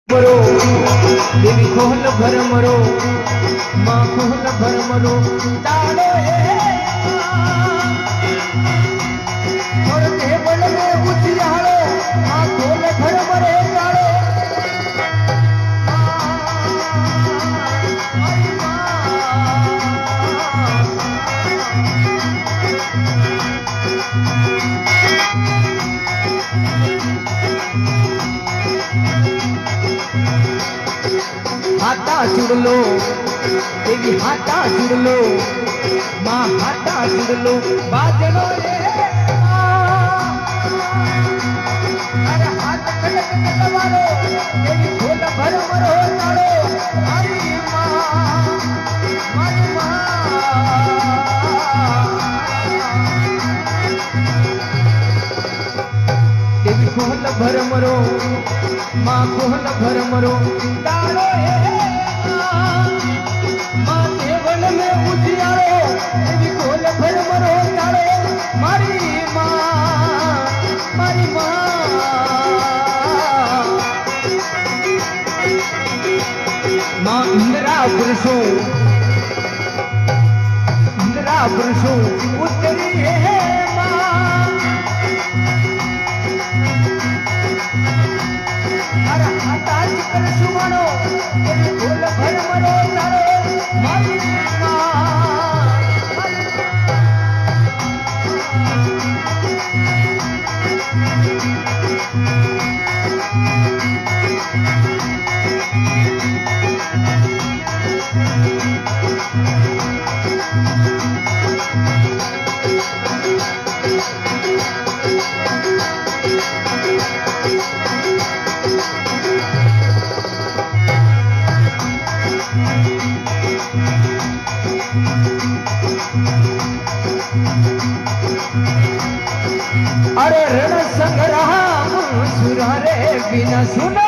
मरो देवी खोल भर मरो माँ खोल भर मरो ताड़ो और टेबल में उजियाड़ो माँ खोल भर मरो ताड़ो हाथा जुड़ लो देवी हाथा जुड़ लो माँ हाथा जुड़ लो बाजनो रे अरे हाथ कटक कटवारो देवी खोल भर मरो ताड़ो मारी माँ देवी खोल भर मरो माँ खोल भर मरो ताड़ो माँ टेबल में उजियारो देवी खोल भर मरो ताड़ो मारी माँ माँ इंदिरा पुरुषों उतरी है माँ अरे हाथा चिकर सुमनो देवी खोल भर मरो ताड़ो मारी अरे रण संग्राम सुरारे बिना सुना